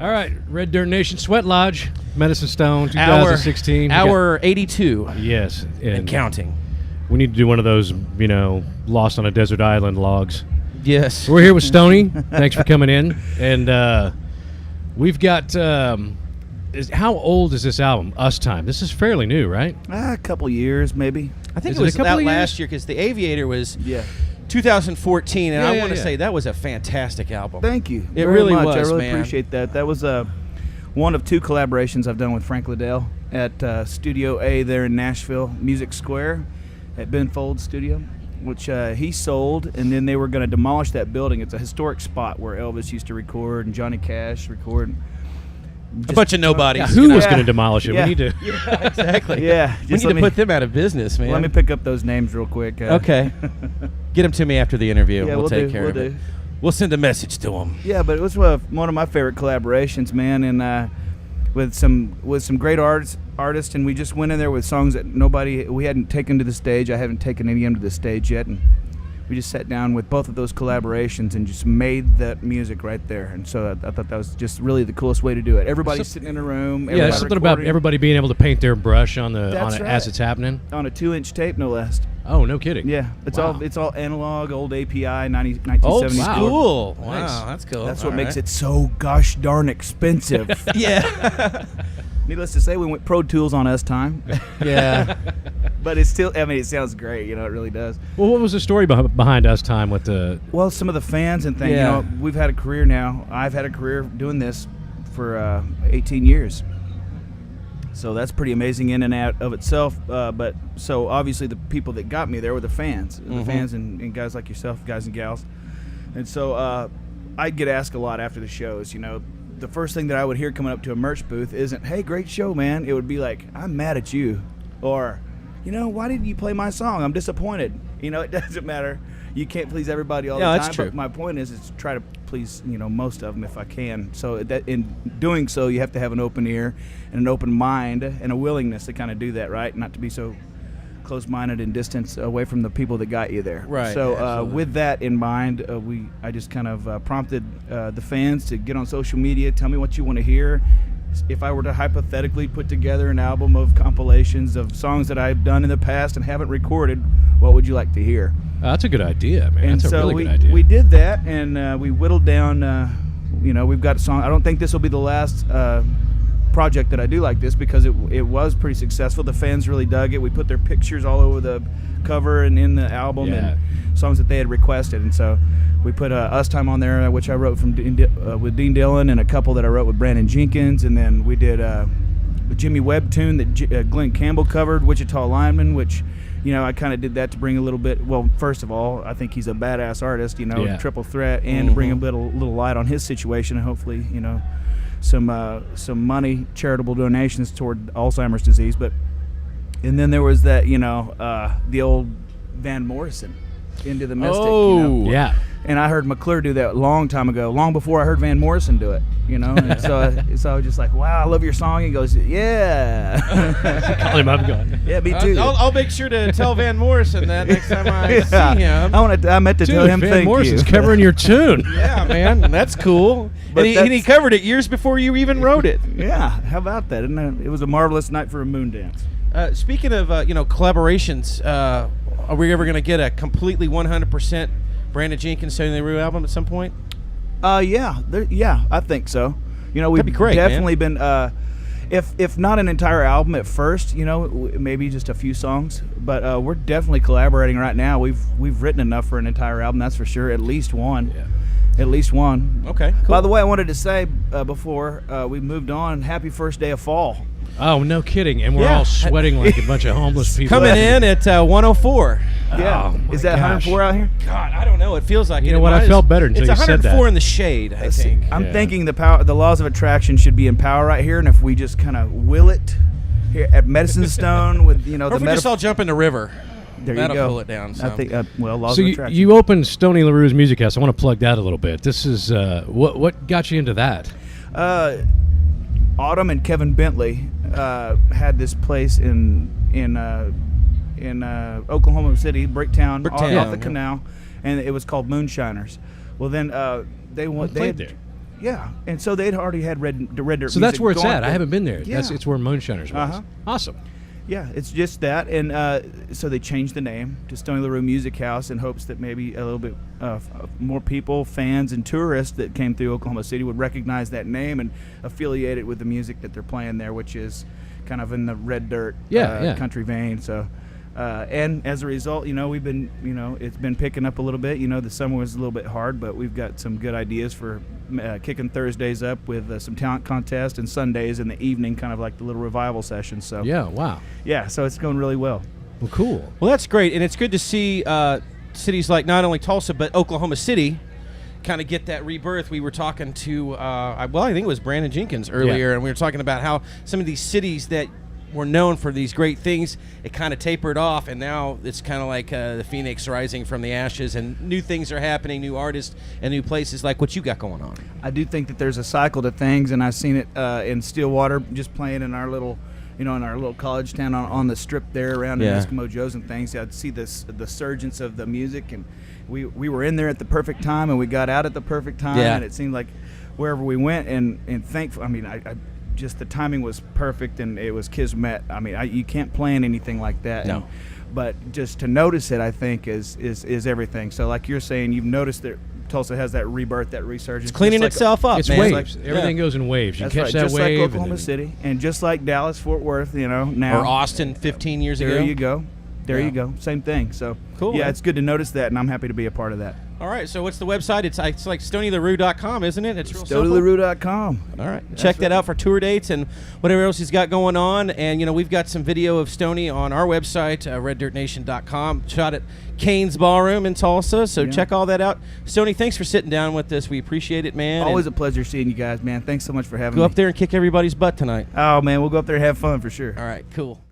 All right, Red Dirt Nation Sweat Lodge, Medicine Stone, 2016. Hour 82. Yes. And counting. We need to do one of those, Lost on a Desert Island logs. Yes. We're here with Stoney. Thanks for coming in. And we've got, how old is this album, Us Time? This is fairly new, right? A couple years, maybe. I think it was out last year because the Aviator was 2014, and I want to say that was a fantastic album. Thank you. It really was, I really man. appreciate that. That was one of two collaborations I've done with Frank Liddell at Studio A there in Nashville, Music Square, at Ben Folds Studio, which he sold, and then they were going to demolish that building. It's a historic spot where Elvis used to record and Johnny Cash record. A bunch of nobodies. Yeah, who was going to demolish it? Yeah. We need to. Yeah, exactly. Yeah. We need to put them out of business, man. Let me pick up those names real quick. Okay. Get them to me after the interview. Yeah, we'll take care of it. We'll send a message to them. Yeah, but it was one of my favorite collaborations, man, and with some great artists, and we just went in there with songs that we hadn't taken to the stage. I haven't taken any of them to the stage yet, and we just sat down with both of those collaborations and just made that music right there. And so I thought that was just really the coolest way to do it. Everybody's sitting in a room. Yeah, there's something about everybody being able to paint their brush on it as it's happening. On a 2-inch tape, no less. Oh, no kidding. Yeah, it's all analog, old API, 1970s. Old school. Wow, Nice. that's cool. That's what makes it so gosh darn expensive. Yeah. Needless to say, we went Pro Tools on Us Time. Yeah. But it's still, it sounds great. It really does. Well, what was the story behind Us Time with the... Well, some of the fans and things. Yeah. We've had a career now. I've had a career doing this for 18 years. So that's pretty amazing in and out of itself. But so obviously the people that got me there were the fans. The fans and guys like yourself, guys and gals. And so I'd get asked a lot after the shows, The first thing that I would hear coming up to a merch booth isn't, "Hey, great show, man." It would be like, "I'm mad at you," or, "Why didn't you play my song? I'm disappointed." It doesn't matter. You can't please everybody all the time. That's true. But my point is to try to please, most of them if I can. So that in doing so, you have to have an open ear and an open mind and a willingness to kind of do that, right? Not to be so close-minded and distance away from the people that got you there. Right. So with that in mind, I just kind of prompted the fans to get on social media, tell me what you want to hear. If I were to hypothetically put together an album of compilations of songs that I've done in the past and haven't recorded, what would you like to hear? That's a good idea, man. And that's so a really good idea. we did that, and we whittled down. We've got a song. I don't think this will be the last project that I do like this because it was pretty successful. The fans really dug it. We put their pictures all over the cover and in the album and songs that they had requested, and so we put Us Time on there, which I wrote with Dean Dillon, and a couple that I wrote with Brandon Jenkins, and then we did a Jimmy Webb tune that Glenn Campbell covered, Wichita Lineman, which I kind of did that to bring a little bit. Well, first of all, I think he's a badass artist, triple threat, and to bring a little light on his situation, and hopefully, some money, charitable donations toward Alzheimer's disease. And then there was that, the old Van Morrison, Into the Mystic. Oh, yeah. And I heard McClure do that a long time ago, long before I heard Van Morrison do it, And so I was just like, wow, I love your song. He goes, yeah. Call him up going. Yeah, me too. I'll make sure to tell Van Morrison that next time I see him. I meant to tell him Van thank Morrison's you. covering your tune. Yeah, man, that's cool. But and he covered it years before you even wrote it. Yeah, how about that? It was a marvelous night for a moon dance. Speaking of collaborations, are we ever going to get a completely 100% Brandon Jenkins Stoney LaRue album at some point? Yeah, I think so. We've That'd be great, definitely been, if not an entire album at first, maybe just a few songs. But we're definitely collaborating right now. We've written enough for an entire album, that's for sure. At least one. Yeah. At least one. Okay, cool. By the way, I wanted to say before we moved on, happy first day of fall. Oh, no kidding. And we're all sweating like a bunch of homeless people. Coming in at 104. Yeah. Oh, Is that my 104 out here? God, I don't know. It feels like You know what? I felt better until you It's said that. 104 in the shade, I think. I'm thinking the laws of attraction should be in power right here, and if we just kind of will it here at Medicine Stone with Or if we just all jump in the river. there That'll you go. pull it down some. I think laws So of attraction. you opened Stoney LaRue's Music House. I want to plug that a little bit. This is what got you into that? Autumn and Kevin Bentley had this place in Oklahoma City, Bricktown, off the canal, and it was called Moonshiners. Well, then they played there. Yeah, and so they'd already had the Red Dirt. So that's music where it's going, at. I haven't been there. Yeah. It's where Moonshiners was. Uh-huh. Awesome. Yeah, it's just that, and so they changed the name to Stoney LaRue Music House in hopes that maybe a little bit more people, fans, and tourists that came through Oklahoma City would recognize that name and affiliate it with the music that they're playing there, which is kind of in the Red Dirt country vein. So, and as a result, we've been, it's been picking up a little bit. The summer was a little bit hard, but we've got some good ideas for kicking Thursdays up with some talent contest, and Sundays in the evening, kind of like the little revival session. So yeah, wow. Yeah, so it's going really well. Well, cool. Well, that's great, and it's good to see cities like not only Tulsa but Oklahoma City kind of get that rebirth. We were talking to, I think it was Brandon Jenkins earlier, and we were talking about how some of these cities that were known for these great things, it kind of tapered off, and now it's kind of like the phoenix rising from the ashes, and new things are happening, new artists and new places like what you got going on. I do think that there's a cycle to things, and I've seen it in Stillwater, just playing in our little, in our little college town on the strip there around the Eskimo Joe's and things. I'd see the surgence of the music, and we were in there at the perfect time, and we got out at the perfect time, and it seemed like wherever we went, and thankful. I mean, I just the timing was perfect, and it was kismet. I mean, you can't plan anything like that. No. But just to notice it, I think, is everything. So like you're saying, you've noticed that Tulsa has that rebirth, that resurgence. It's cleaning itself up, It's man. waves. Everything goes in waves. You That's catch right. that Just wave. like Oklahoma City, and just like Dallas, Fort Worth, now. Or Austin 15 years ago. There you go. There you go. Same thing. So cool. Yeah, man. it's good to notice that, and I'm happy to be a part of that. All right, so what's the website? It's like StoneyLaRue.com, isn't it? It's real simple. StoneyLaRue.com. All right. Check that out for tour dates and whatever else he's got going on. And, we've got some video of Stoney on our website, RedDirtNation.com, shot at Kane's Ballroom in Tulsa. So check all that out. Stoney, thanks for sitting down with us. We appreciate it, man. Always a pleasure seeing you guys, man. Thanks so much for having me. Go up there and kick everybody's butt tonight. Oh, man, we'll go up there and have fun for sure. All right, cool.